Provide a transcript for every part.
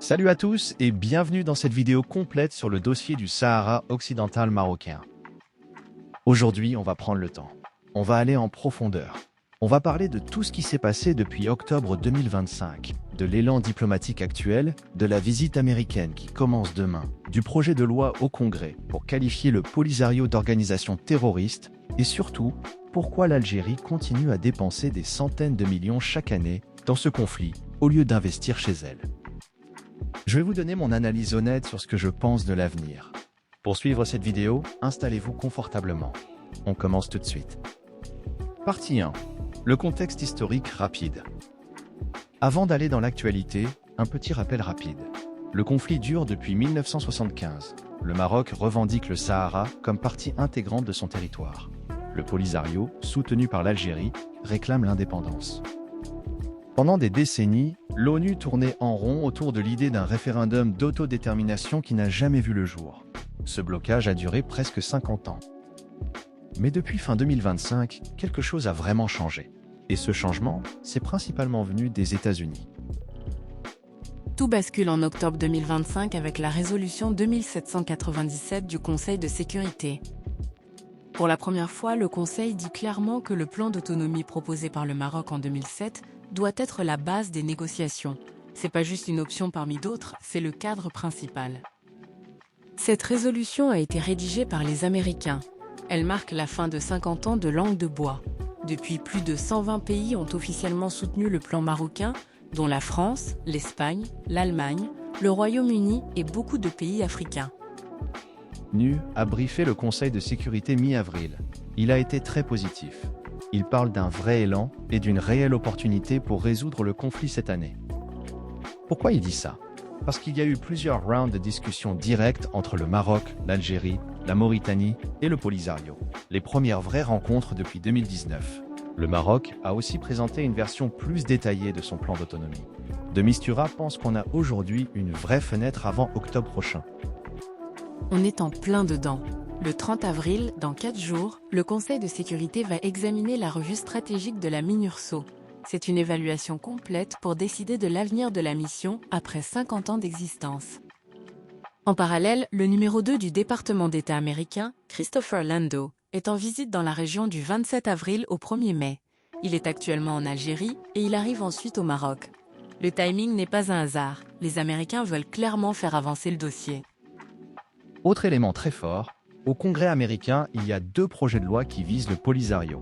Salut à tous et bienvenue dans cette vidéo complète sur le dossier du Sahara occidental marocain. Aujourd'hui, on va prendre le temps. On va aller en profondeur. On va parler de tout ce qui s'est passé depuis octobre 2025, de l'élan diplomatique actuel, de la visite américaine qui commence demain, du projet de loi au Congrès pour qualifier le Polisario d'organisation terroriste et surtout, pourquoi l'Algérie continue à dépenser des centaines de millions chaque année dans ce conflit au lieu d'investir chez elle. Je vais vous donner mon analyse honnête sur ce que je pense de l'avenir. Pour suivre cette vidéo, installez-vous confortablement. On commence tout de suite. Partie 1. Le contexte historique rapide. Avant d'aller dans l'actualité, un petit rappel rapide. Le conflit dure depuis 1975. Le Maroc revendique le Sahara comme partie intégrante de son territoire. Le Polisario, soutenu par l'Algérie, réclame l'indépendance. Pendant des décennies, l'ONU tournait en rond autour de l'idée d'un référendum d'autodétermination qui n'a jamais vu le jour. Ce blocage a duré presque 50 ans. Mais depuis fin 2025, quelque chose a vraiment changé. Et ce changement, c'est principalement venu des États-Unis. Tout bascule en octobre 2025 avec la résolution 2797 du Conseil de sécurité. Pour la première fois, le Conseil dit clairement que le plan d'autonomie proposé par le Maroc en 2007 doit être la base des négociations. C'est pas juste une option parmi d'autres, c'est le cadre principal. Cette résolution a été rédigée par les Américains. Elle marque la fin de 50 ans de langue de bois. Depuis, plus de 120 pays ont officiellement soutenu le plan marocain, dont la France, l'Espagne, l'Allemagne, le Royaume-Uni et beaucoup de pays africains. NU a briefé le Conseil de sécurité mi-avril. Il a été très positif. Il parle d'un vrai élan et d'une réelle opportunité pour résoudre le conflit cette année. Pourquoi il dit ça? Parce qu'il y a eu plusieurs rounds de discussions directes entre le Maroc, l'Algérie, la Mauritanie et le Polisario. Les premières vraies rencontres depuis 2019. Le Maroc a aussi présenté une version plus détaillée de son plan d'autonomie. De Mistura pense qu'on a aujourd'hui une vraie fenêtre avant octobre prochain. On est en plein dedans. Le 30 avril, dans 4 jours, le Conseil de sécurité va examiner la revue stratégique de la MINURSO. C'est une évaluation complète pour décider de l'avenir de la mission après 50 ans d'existence. En parallèle, le numéro 2 du département d'État américain, Christopher Lando, est en visite dans la région du 27 avril au 1er mai. Il est actuellement en Algérie et il arrive ensuite au Maroc. Le timing n'est pas un hasard. Les Américains veulent clairement faire avancer le dossier. Autre élément très fort, au Congrès américain, il y a 2 projets de loi qui visent le Polisario.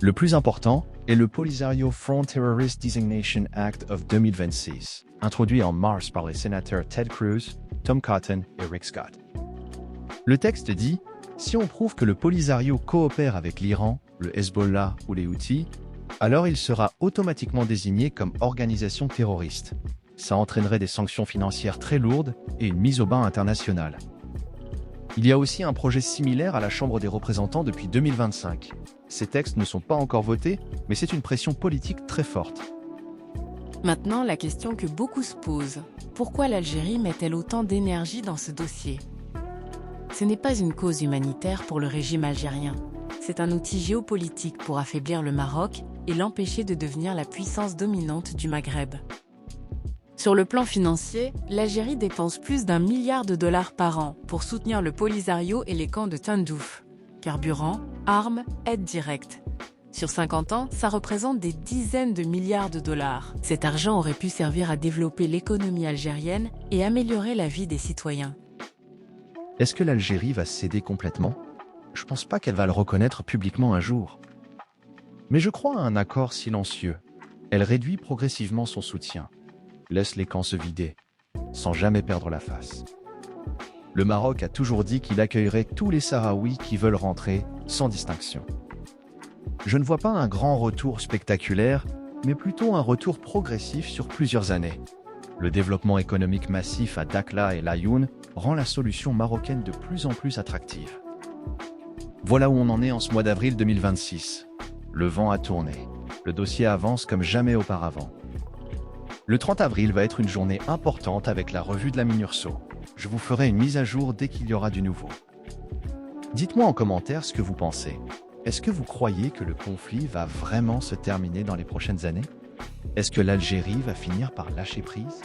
Le plus important est le Polisario Front Terrorist Designation Act of 2026, introduit en mars par les sénateurs Ted Cruz, Tom Cotton et Rick Scott. Le texte dit « Si on prouve que le Polisario coopère avec l'Iran, le Hezbollah ou les Houthis, alors il sera automatiquement désigné comme organisation terroriste. Ça entraînerait des sanctions financières très lourdes et une mise au bain internationale. » Il y a aussi un projet similaire à la Chambre des représentants depuis 2025. Ces textes ne sont pas encore votés, mais c'est une pression politique très forte. Maintenant, la question que beaucoup se posent, pourquoi l'Algérie met-elle autant d'énergie dans ce dossier? Ce n'est pas une cause humanitaire pour le régime algérien. C'est un outil géopolitique pour affaiblir le Maroc et l'empêcher de devenir la puissance dominante du Maghreb. Sur le plan financier, l'Algérie dépense plus d'1 milliard de dollars par an pour soutenir le Polisario et les camps de Tindouf. Carburant, armes, aides directes. Sur 50 ans, ça représente des dizaines de milliards de dollars. Cet argent aurait pu servir à développer l'économie algérienne et améliorer la vie des citoyens. Est-ce que l'Algérie va céder complètement? Je pense pas qu'elle va le reconnaître publiquement un jour. Mais je crois à un accord silencieux. Elle réduit progressivement son soutien. Laisse les camps se vider, sans jamais perdre la face. Le Maroc a toujours dit qu'il accueillerait tous les Sahraouis qui veulent rentrer, sans distinction. Je ne vois pas un grand retour spectaculaire, mais plutôt un retour progressif sur plusieurs années. Le développement économique massif à Dakhla et Laayoune rend la solution marocaine de plus en plus attractive. Voilà où on en est en ce mois d'avril 2026. Le vent a tourné. Le dossier avance comme jamais auparavant. Le 30 avril va être une journée importante avec la revue de la MINURSO. Je vous ferai une mise à jour dès qu'il y aura du nouveau. Dites-moi en commentaire ce que vous pensez. Est-ce que vous croyez que le conflit va vraiment se terminer dans les prochaines années? Est-ce que l'Algérie va finir par lâcher prise?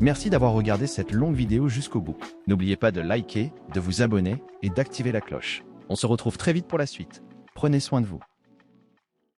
Merci d'avoir regardé cette longue vidéo jusqu'au bout. N'oubliez pas de liker, de vous abonner et d'activer la cloche. On se retrouve très vite pour la suite. Prenez soin de vous.